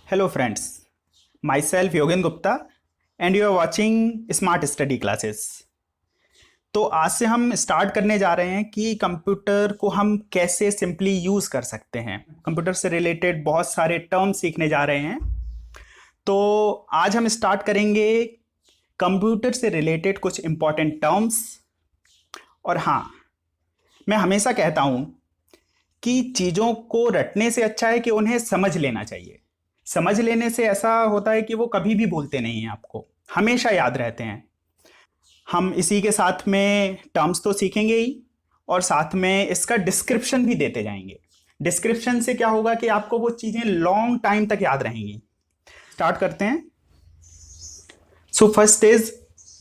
Hello friends, myself Yogen Gupta and you are watching Smart Study Classes। तो आज से हम स्टार्ट करने जा रहे हैं कि कंप्यूटर को हम कैसे सिंपली यूज़ कर सकते हैं। कंप्यूटर से रिलेटेड बहुत सारे टर्म सीखने जा रहे हैं। तो आज हम स्टार्ट करेंगे कंप्यूटर से रिलेटेड कुछ इम्पॉर्टेंट टर्म्स। और हाँ, मैं हमेशा कहता हूँ कि चीज़ों को रटने से अच्छा है कि उन्हें समझ लेना चाहिए। समझ लेने से ऐसा होता है कि वो कभी भी भूलते नहीं हैं, आपको हमेशा याद रहते हैं। हम इसी के साथ में टर्म्स तो सीखेंगे ही और साथ में इसका डिस्क्रिप्शन भी देते जाएंगे। डिस्क्रिप्शन से क्या होगा कि आपको वो चीज़ें लॉन्ग टाइम तक याद रहेंगी। स्टार्ट करते हैं। So first is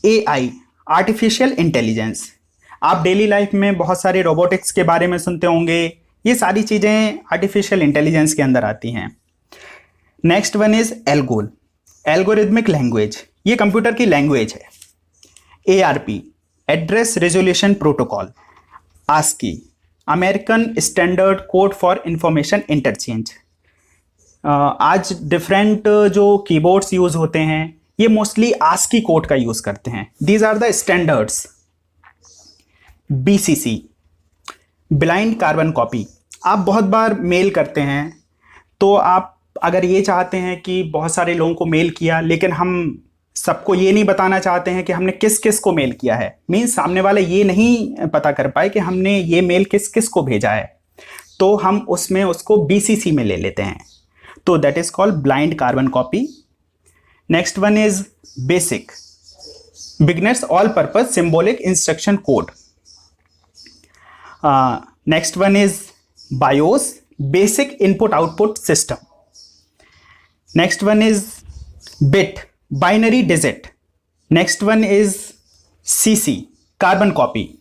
AI, artificial intelligence. आप डेली लाइफ में बहुत सारे रोबोटिक्स के बारे में सुनते होंगे। ये सारी चीज़ें आर्टिफिशियल इंटेलिजेंस के अंदर आती हैं। Next one is ALGOL, algorithmic language. ये कंप्यूटर की लैंग्वेज है। ARP, address resolution protocol. ASCII, American standard code for information interchange. आज डिफरेंट जो कीबोर्ड्स यूज होते हैं ये मोस्टली आस्की कोड का यूज करते हैं। These are the standards. BCC, blind carbon copy. आप बहुत बार मेल करते हैं, तो आप अगर ये चाहते हैं कि बहुत सारे लोगों को मेल किया, लेकिन हम सबको ये नहीं बताना चाहते हैं कि हमने किस किस को मेल किया है, मीन्स सामने वाला ये नहीं पता कर पाए कि हमने ये मेल किस किस को भेजा है, तो हम उसमें उसको बीसीसी में ले लेते हैं। तो that is called blind carbon copy. Next one is basic, beginners all purpose symbolic instruction code. Next one is BIOS, basic input output system. Next one is bit, binary digit. Next one is CC, carbon copy.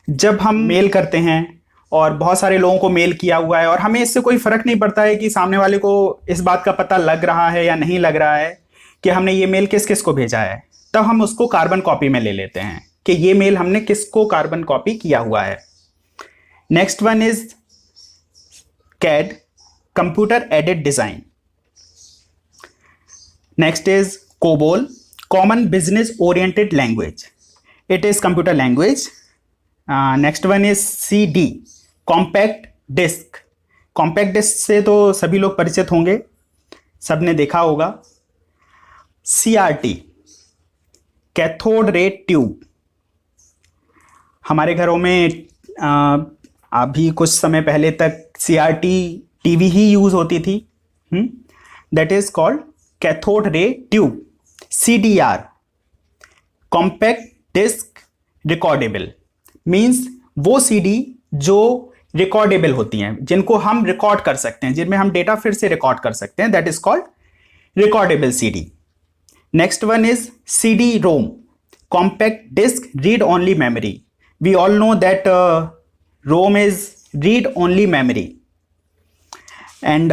जब हम mail करते हैं और बहुत सारे लोगों को mail किया हुआ है और हमें इससे कोई फर्क नहीं पड़ता है कि सामने वाले को इस बात का पता लग रहा है या नहीं लग रहा है कि हमने ये मेल किस किस को भेजा है, तब हम उसको कार्बन कॉपी में ले लेते हैं कि ये मेल हमने किसको कार्बन कॉपी किया हुआ है। Next one is CAD, computer aided design. Next is COBOL, Common Business Oriented Language. It is computer language. Next one is CD, Compact Disc. Compact Disc से तो सभी लोग परिचित होंगे, सबने देखा होगा। CRT, cathode ray tube. हमारे घरों में अभी कुछ समय पहले तक CRT टीवी ही यूज होती थी। That is called cathode ray tube. CDR, compact disc recordable, means वो CD जो रिकॉर्डेबल होती हैं, जिनको हम रिकॉर्ड कर सकते हैं, जिनमें हम डेटा फिर से रिकॉर्ड कर सकते हैं, that is called recordable CD। Next one is CD ROM, compact disc read only memory. We all know that ROM is read only memory and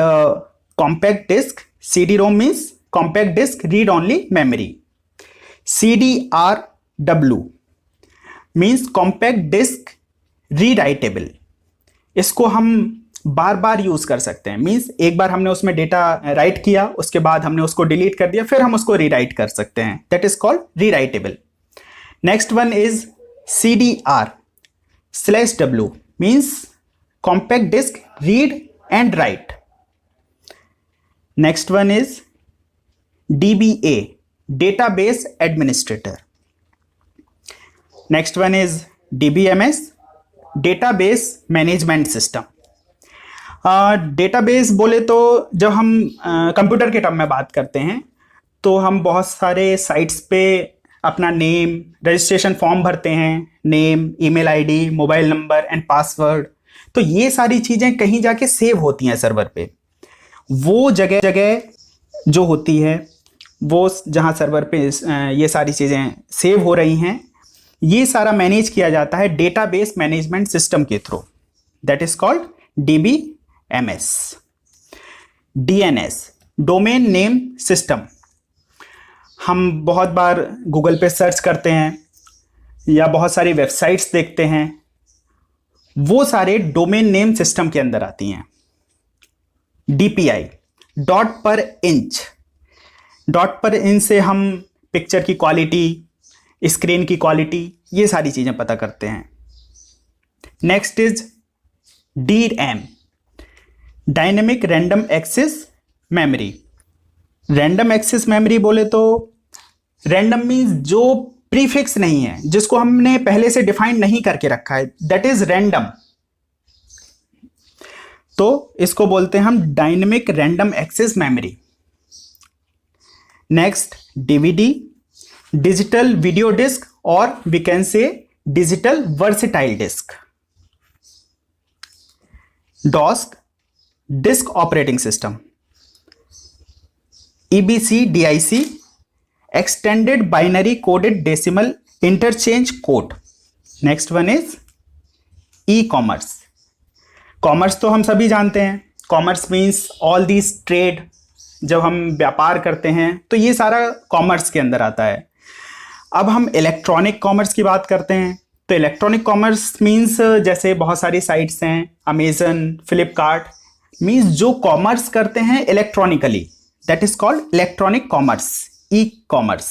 compact disc CD ROM means compact disk read only memory। CDRW means compact disk rewritable। इसको हम बार बार use कर सकते हैं, means एक बार हमने उसमें data right किया, उसके बाद हमने उसको डिलीट कर दिया, फिर हम उसको रीराइट कर सकते हैं, that is called rewritable. Next one is CDR/W means compact disk read and write। Next one is DBA, database administrator। next one is DBMS, database management system। Database बोले तो जब हम कंप्यूटर के टर्म में बात करते हैं तो हम बहुत सारे साइट्स पे अपना नेम, रजिस्ट्रेशन फॉर्म भरते हैं, name, email ID, mobile number and password. तो ये सारी चीज़ें कहीं जाके सेव होती हैं सर्वर पे। वो जगह जगह जो होती है, वो जहाँ सर्वर पे ये सारी चीज़ें सेव हो रही हैं, ये सारा मैनेज किया जाता है डेटाबेस मैनेजमेंट सिस्टम के through, that is called DBMS। DNS, domain name system. हम बहुत बार गूगल पे सर्च करते हैं या बहुत सारी वेबसाइट्स देखते हैं, वो सारे डोमेन नेम सिस्टम के अंदर आती हैं। DPI, डॉट पर इंच। डॉट पर इंच से हम पिक्चर की क्वालिटी, स्क्रीन की क्वालिटी, ये सारी चीज़ें पता करते हैं। Next is DRAM, dynamic random access memory. Random access memory बोले तो रैंडम मीन्स जो प्रीफिक्स नहीं है, जिसको हमने पहले से डिफाइन नहीं करके रखा है, दैट इज रैंडम। तो इसको बोलते हैं हम dynamic random access memory. Next DVD, digital video disc, और we can say digital versatile disc. DOS, disk operating system. EBCDIC, extended binary coded decimal interchange code. Next one is e-commerce. Commerce तो हम सभी जानते हैं, commerce means all these trade. जब हम व्यापार करते हैं तो ये सारा कॉमर्स के अंदर आता है। अब हम इलेक्ट्रॉनिक कॉमर्स की बात करते हैं तो इलेक्ट्रॉनिक कॉमर्स मीन्स जैसे बहुत सारी साइट्स हैं, अमेजन, फ्लिपकार्ट, मीन्स जो कॉमर्स करते हैं electronically, that is called electronic commerce. E-commerce.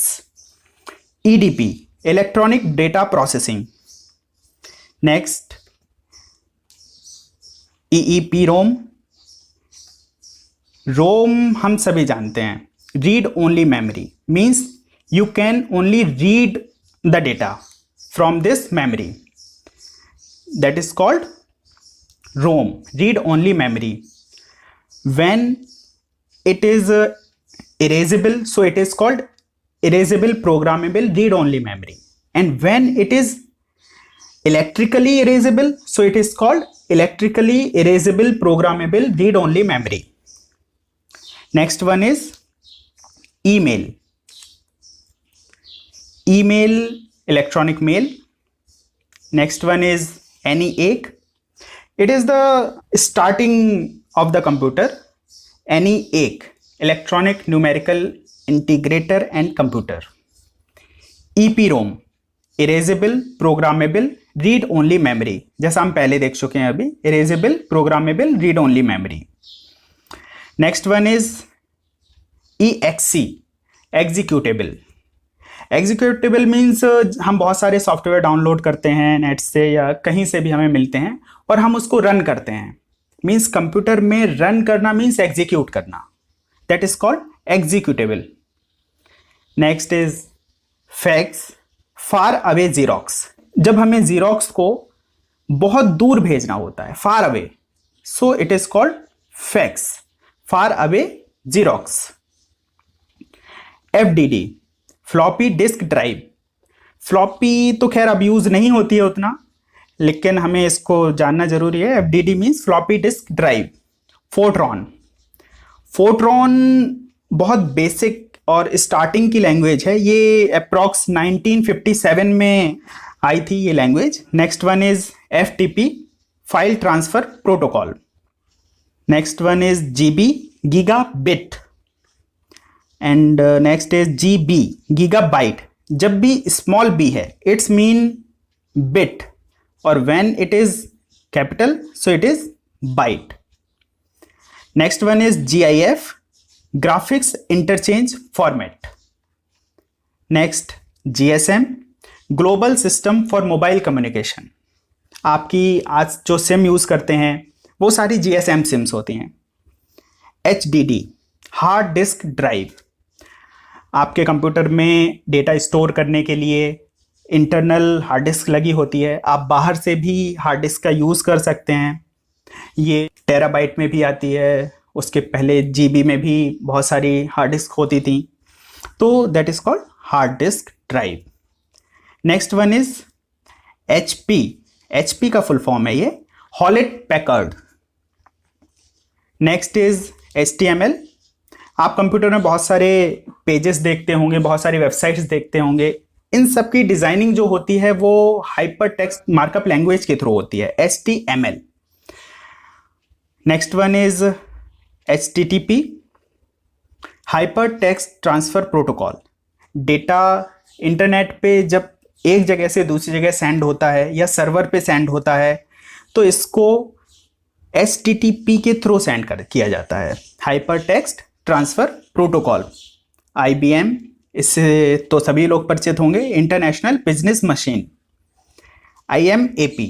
EDP, electronic data processing. Next EEPROM। ROM हम सभी जानते हैं, read only memory, means you can only read the data from this memory, that is called ROM, read only memory. When it is erasable, so it is called erasable programmable read only memory, and when it is electrically erasable, so it is called electrically erasable programmable read only memory. Next one is email. Email, electronic mail. Next one is ENIAC. It is the starting of the computer. ENIAC, electronic numerical integrator and computer. EPROM, erasable programmable read only memory, जैसा हम पहले देख चुके हैं अभी, erasable programmable read only memory. Next one is EXE, executable. Executable means हम बहुत सारे सॉफ्टवेयर डाउनलोड करते हैं नेट से या कहीं से भी हमें मिलते हैं और हम उसको रन करते हैं, मीन्स कंप्यूटर में रन करना मीन्स एग्जीक्यूट करना, that is called executable. Next is fax, far away xerox. जब हमें जीरोक्स को बहुत दूर भेजना होता है, far away, so it is called fax, far away xerox. FDD, floppy disk drive. Floppy तो खैर अब यूज नहीं होती है उतना, लेकिन हमें इसको जानना जरूरी है। FDD means floppy disk drive. FORTRAN, FORTRAN बहुत बेसिक और स्टार्टिंग की लैंग्वेज है, ये अप्रॉक्स 1957 में आई थी ये language. Next one is FTP, file transfer protocol. Next one is GB, giga bit, and next is GB, giga byte. जब भी स्मॉल b है इट्स मीन बिट, और when it is capital, so it is byte. Next one is GIF, graphics interchange format. Next GSM, global system for mobile communication. आपकी आज जो SIM use करते हैं वो सारी GSM सिम्स होती हैं। HDD, हार्ड डिस्क ड्राइव, आपके कंप्यूटर में डेटा स्टोर करने के लिए इंटरनल हार्ड डिस्क लगी होती है, आप बाहर से भी हार्ड डिस्क का यूज़ कर सकते हैं। ये टेराबाइट में भी आती है, उसके पहले GB में भी बहुत सारी हार्ड डिस्क होती थी, तो that is called hard disk drive. Next one is HP का फुल फॉर्म है ये, हॉलेट पैकर्ड। Next is HTML। आप कंप्यूटर में बहुत सारे पेजेस देखते होंगे, बहुत सारी वेबसाइट्स देखते होंगे, इन सब की डिजाइनिंग जो होती है वो हाइपर टेक्स्ट मार्कअप लैंग्वेज के थ्रू होती है, HTML। Next one is HTTP, hyper text transfer protocol. Data internet पे जब एक जगह से दूसरी जगह सेंड होता है या सर्वर पे सेंड होता है तो इसको HTTP के थ्रू सेंड किया जाता है, hyper text transfer protocol. IBM, इससे तो सभी लोग परिचित होंगे, international business machine. IMAP,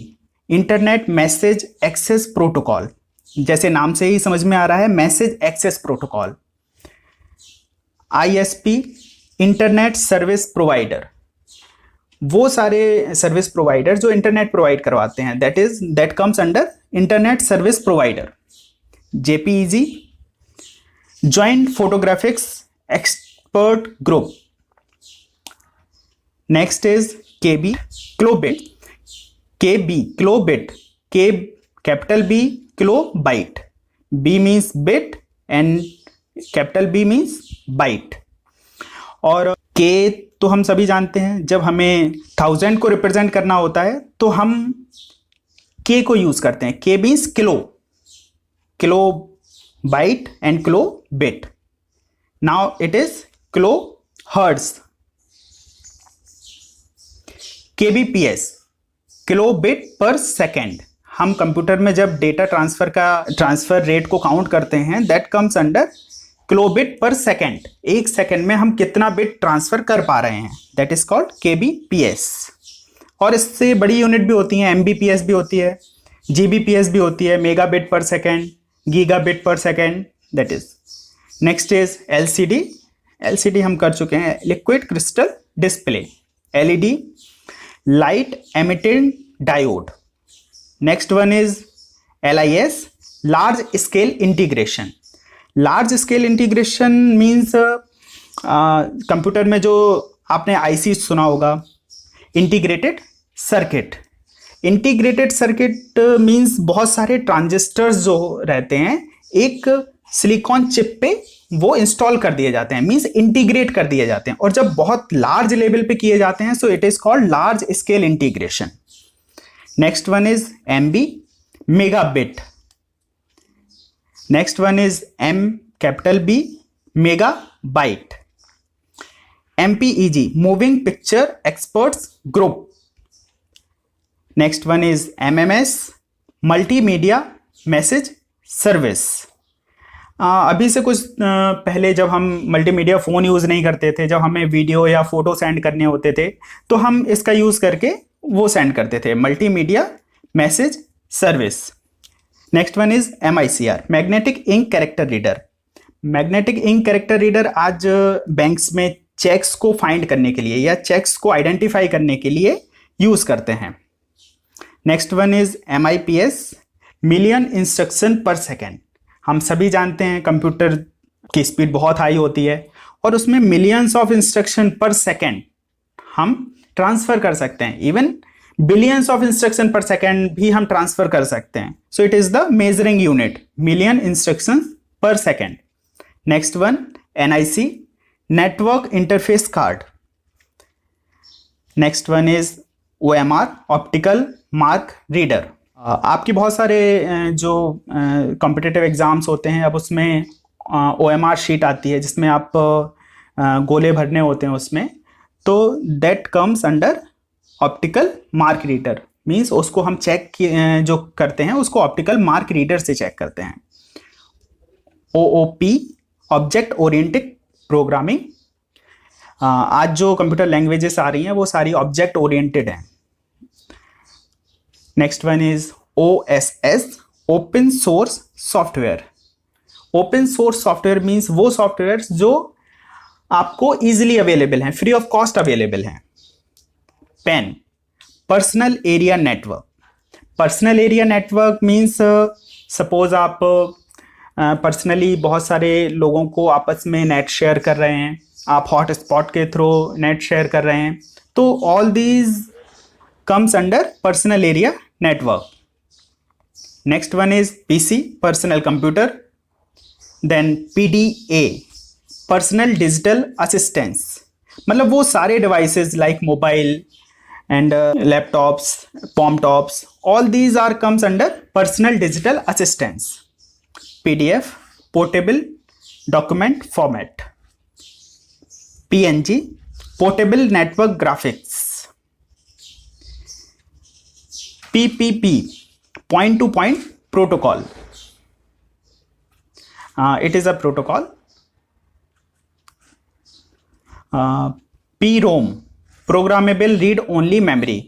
internet message access protocol, जैसे नाम से ही समझ में आ रहा है, message access protocol. ISP, internet service provider, वो सारे सर्विस प्रोवाइडर जो इंटरनेट प्रोवाइड करवाते हैं, that comes under internet service provider. JPEG, joint photographics expert group. Next is KB, kilobit. KB, kilobit, K capital B, kilo bite, B means bit and capital B means byte. और K तो हम सभी जानते हैं, जब हमें 1000 को represent करना होता है तो हम K को यूज करते हैं। K means kilo, kilo byte and kilo bit. Now it is kilo hertz. KBPS, kilo bit पर सेकेंड। हम कंप्यूटर में जब डेटा ट्रांसफर रेट को काउंट करते हैं, that comes under kilo bit पर सेकेंड। एक सेकेंड में हम कितना बिट ट्रांसफर कर पा रहे हैं, दैट इज कॉल्ड KBPS। और इससे बड़ी यूनिट भी होती हैं, MBPS भी होती है, GBPS भी होती है, मेगा बिट पर सेकेंड, गीगा बिट पर second, that is. Next is LCD। LCD हम कर चुके हैं, liquid crystal display. LED, light emitting diode. Next one is LIS, large scale integration. Large scale integration means computer में जो आपने IC सुना होगा, integrated circuit. Integrated circuit means बहुत सारे ट्रांजिस्टर्स जो रहते हैं एक सिलिकॉन चिप पे वो इंस्टॉल कर दिए जाते हैं, मीन्स इंटीग्रेट कर दिए जाते हैं। और जब बहुत लार्ज लेवल पे किए जाते हैं, so it is called large scale integration. Next one is MB, mega bit. Next one is M capital B, mega bite. MPEG, moving picture experts group. Next one is MMS, multimedia message service. अभी से कुछ पहले जब हम multimedia phone use नहीं करते थे, जब हमें वीडियो या फोटो सेंड करने होते थे, तो हम इसका यूज़ करके वो सेंड करते थे, multimedia message service. Next one is MICR, magnetic ink character reader. Magnetic ink character reader आज बैंक्स में चेक्स को फाइंड करने के लिए या चेक्स को आइडेंटिफाई करने के लिए यूज़ करते हैं। Next one is MIPS, million instruction per second. हम सभी जानते हैं कंप्यूटर की स्पीड बहुत हाई होती है और उसमें millions of instruction per second हम ट्रांसफर कर सकते हैं, even billions of instruction per second भी हम ट्रांसफर कर सकते हैं। So it is the measuring unit, million instruction per second. Next one NIC, network interface card. Next one is OMR, optical mark reader. आपकी बहुत सारे जो कॉम्पिटिटिव एग्जाम्स होते हैं, अब उसमें OMR शीट आती है जिसमें आप गोले भरने होते हैं उसमें, तो that comes under optical mark reader. Means उसको हम चेक जो करते हैं उसको ऑप्टिकल मार्क रीडर से चेक करते हैं। OOP, object oriented programming. आज जो कंप्यूटर लैंग्वेजेस आ रही हैं वो सारी ऑब्जेक्ट ओरिएंटेड हैं। Next one is OSS, open source software. Open source software means वो सॉफ्टवेयर जो आपको इजीली अवेलेबल हैं, फ्री ऑफ कॉस्ट अवेलेबल हैं। PAN, personal area network. Personal area network means suppose आप पर्सनली बहुत सारे लोगों को आपस में नेट शेयर कर रहे हैं, आप हॉटस्पॉट के थ्रू नेट शेयर कर रहे हैं, तो all these comes under personal area network. Next one is PC, personal computer. Then PDA, personal digital assistance, मतलब वो सारे devices like mobile and laptops, palm tops, all these are comes under personal digital assistance. PDF, portable document format. PNG, portable network graphics. PPP, point to point protocol. It is a protocol. PROM, Programmable Read Only Memory.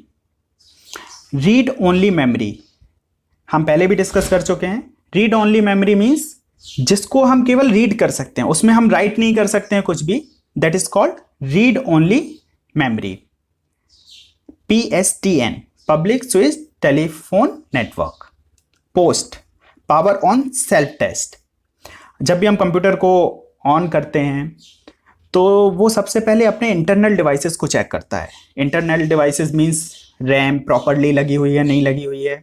Read only memory हम पहले भी discuss कर चुके हैं. Read only memory means जिसको हम केवल read कर सकते हैं, उसमें हम राइट नहीं कर सकते हैं कुछ भी. That is called read only memory. PSTN, public switch telephone network. POST, power on self test. जब भी हम कंप्यूटर को ऑन करते हैं तो वो सबसे पहले अपने इंटरनल डिवाइसेस को चेक करता है. Internal devices means RAM properly लगी हुई है नहीं लगी हुई है,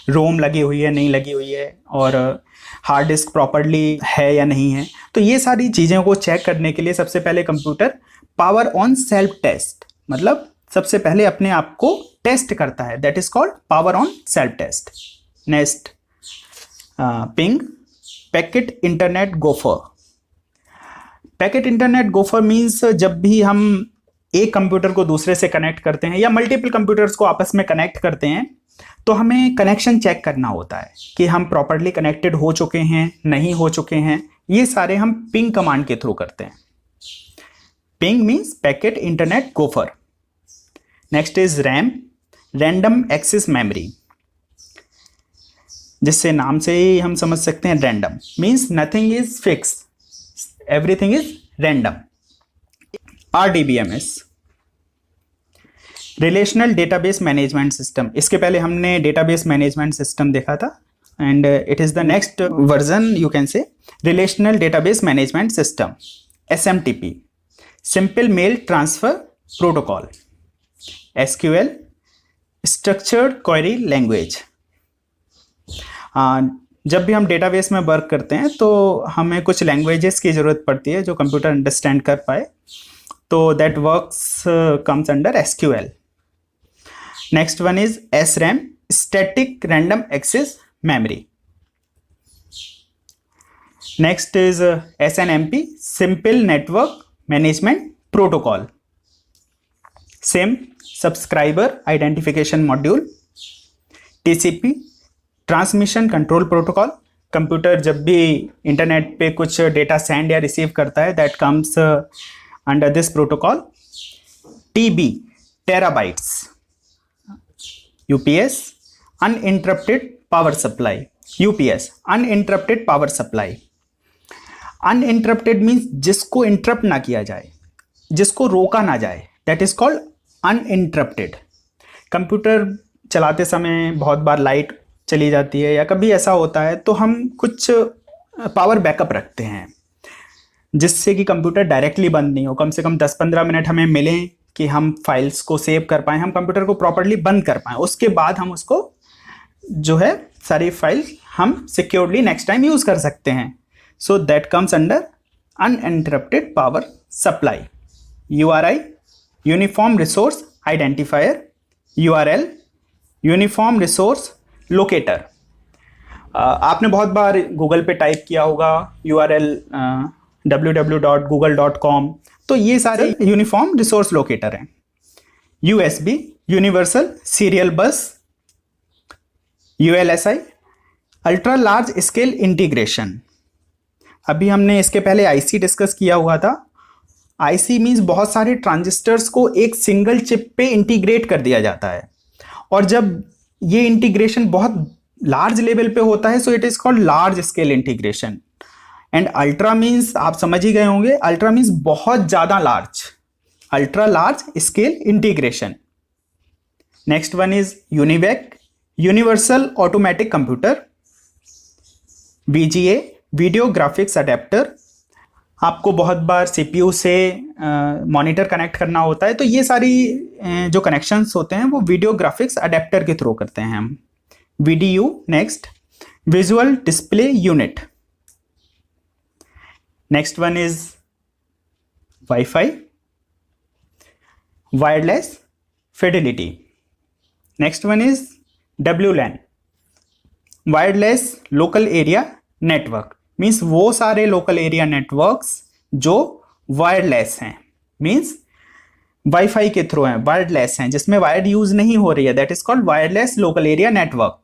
रोम लगी हुई है नहीं लगी हुई है, और हार्ड डिस्क प्रॉपरली है या नहीं है. तो ये सारी चीज़ों को चेक करने के लिए सबसे पहले computer power on self test, मतलब सबसे पहले अपने आप को टेस्ट करता है. That is called power on self test. Next, ping, packet internet gopher. Packet internet gopher means जब भी हम एक कंप्यूटर को दूसरे से कनेक्ट करते हैं या मल्टीपल कंप्यूटर्स को आपस में कनेक्ट करते हैं तो हमें कनेक्शन चेक करना होता है कि हम प्रॉपरली कनेक्टेड हो चुके हैं नहीं हो चुके हैं. ये सारे हम पिंग कमांड के थ्रू करते हैं. Ping means packet internet gopher. Next is RAM, random access memory, जिससे नाम से ही हम समझ सकते हैं random means nothing is fix, everything is random. RDBMS, relational database management system. इसके पहले हमने डेटाबेस मैनेजमेंट सिस्टम देखा था and it is the next version you can say. Relational database management system, SMTP, simple mail transfer protocol. SQL, structured query language. जब भी हम database में work करते हैं तो हमें कुछ लैंग्वेजेस की ज़रूरत पड़ती है जो कंप्यूटर अंडरस्टैंड कर पाए, तो that works comes under SQL. Next one is SRAM, static random access memory. Next is SNMP, simple network management protocol. SIM, subscriber identification module. TCP, transmission control protocol. Computer जब भी internet पे कुछ data send या receive करता है that comes under this protocol. TB, terabytes. UPS, uninterrupted power supply. UPS, uninterrupted power supply. Uninterrupted means जिसको interrupt ना किया जाए, जिसको रोका ना जाए, that is called uninterrupted. Computer चलाते समय बहुत बार लाइट चली जाती है या कभी ऐसा होता है तो हम कुछ पावर बैकअप रखते हैं जिससे कि कंप्यूटर डायरेक्टली बंद नहीं हो. कम से कम 10-15 मिनट हमें मिलें कि हम फाइल्स को सेव कर पाएँ, हम कंप्यूटर को प्रॉपरली बंद कर पाएँ. उसके बाद हम उसको जो है सारी फाइल हम सिक्योरली नेक्स्ट टाइम यूज़ कर सकते हैं. So that comes under uninterrupted power supply. URI, uniform resource identifier. URL, uniform resource locator. आपने बहुत बार गूगल पे टाइप किया होगा URL www.google.com, तो ये सारे यूनिफॉर्म रिसोर्स लोकेटर हैं. USB, यूनिवर्सल सीरियल बस. ULSI, ultra large scale integration. अभी हमने इसके पहले IC डिस्कस किया हुआ था. IC मीन्स बहुत सारे ट्रांजिस्टर्स को एक सिंगल चिप पे इंटीग्रेट कर दिया जाता है, और जब ये इंटीग्रेशन बहुत लार्ज लेवल पे होता है सो it is called large scale integration. And ultra means आप समझ ही गए होंगे, अल्ट्रा मीन्स बहुत ज़्यादा large, ultra large scale integration. Next one is UNIVAC, universal automatic computer. VGA, video graphics adapter. आपको बहुत बार CPU से मॉनिटर कनेक्ट करना होता है तो ये सारी जो कनेक्शंस होते हैं वो वीडियो ग्राफिक्स अडेप्टर के थ्रू करते हैं हम. VDU. Next, visual display unit. Next one is wifi, wireless Fidelity. Next one is WLAN, wireless local area network. Means वो सारे लोकल एरिया नेटवर्क्स जो वायरलेस हैं, मीन्स वाईफाई के थ्रू हैं, वायरलेस हैं, जिसमें वायर यूज नहीं हो रही है, that is called wireless local area network.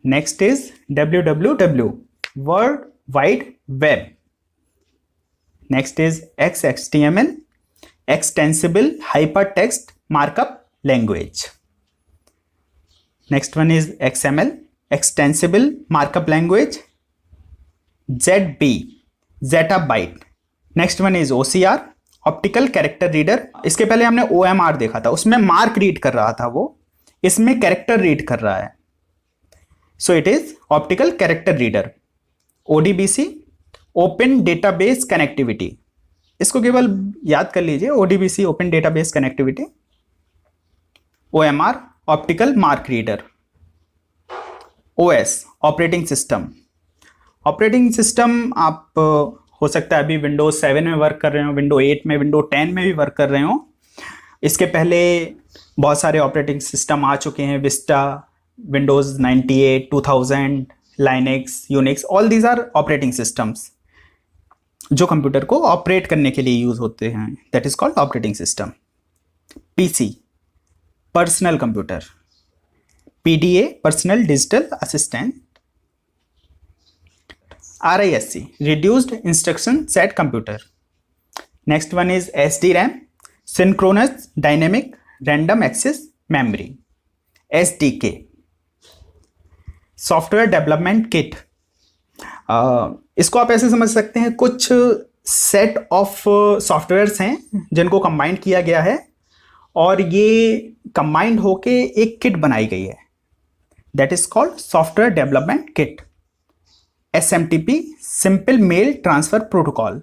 Next is www, world wide web. Next is XHTML, extensible hypertext markup language. Next one is XML, extensible markup language. ZB, Zettabyte. Next one is OCR, optical character reader. इसके पहले हमने OMR देखा था, उसमें mark read कर रहा था वो, इसमें कैरेक्टर रीड कर रहा है. सो it is optical character reader. ODBC, open database connectivity. इसको केवल याद कर लीजिए, ODBC open database connectivity. OMR, optical mark reader. OS, operating system. Operating system आप हो सकता है अभी विंडोज 7 में वर्क कर रहे हो, विंडो 8 में, विंडो 10 में भी वर्क कर रहे हो. इसके पहले बहुत सारे ऑपरेटिंग सिस्टम आ चुके हैं, Vista, Windows 98, 2000, Linux, Unix, all these are operating systems जो कंप्यूटर को ऑपरेट करने के लिए यूज होते हैं. That is called operating system. PC, personal computer. PDA, personal digital assistant. RISC, reduced instruction set computer. Next one is SDRAM, synchronous dynamic random access memory. SDK, software development kit. इसको आप ऐसे समझ सकते हैं, कुछ set of softwares हैं जिनको combined किया गया है और ये कंबाइंड होके एक किट बनाई गई है. That is called software development kit. SMTP, simple mail transfer protocol.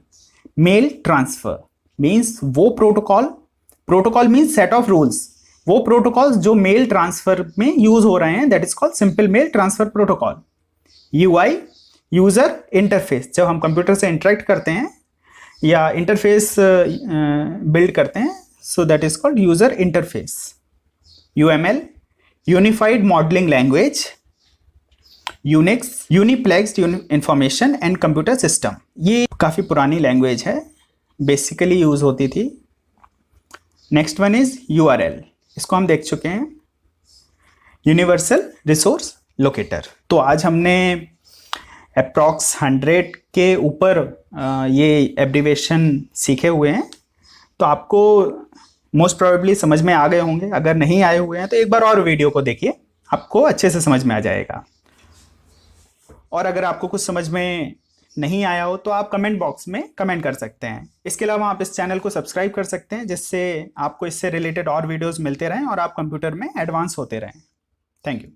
Mail transfer means वो protocol means set of rules, वो प्रोटोकॉल्स जो मेल ट्रांसफर में यूज हो रहे हैं. That is called simple mail transfer protocol. UI, user interface. जब हम computer से इंटरेक्ट करते हैं या इंटरफेस बिल्ड करते हैं, so that is called user interface. UML, unified modeling language. Unix, uniplexed information and computer system. ये काफ़ी पुरानी लैंग्वेज है, बेसिकली यूज होती थी. Next one is URL. इसको हम देख चुके हैं, यूनिवर्सल रिसोर्स लोकेटर. तो आज हमने अप्रॉक्स 100 के ऊपर ये एब्रिविएशन सीखे हुए हैं. तो आपको मोस्ट प्रोबेबली समझ में आ गए होंगे. अगर नहीं आए हुए हैं तो एक बार और वीडियो को देखिए, आपको अच्छे से समझ में आ जाएगा. और अगर आपको कुछ समझ में नहीं आया हो तो आप कमेंट बॉक्स में कमेंट कर सकते हैं. इसके अलावा आप इस चैनल को सब्सक्राइब कर सकते हैं, जिससे आपको इससे रिलेटेड और वीडियोस मिलते रहें और आप कंप्यूटर में एडवांस होते रहें. Thank you.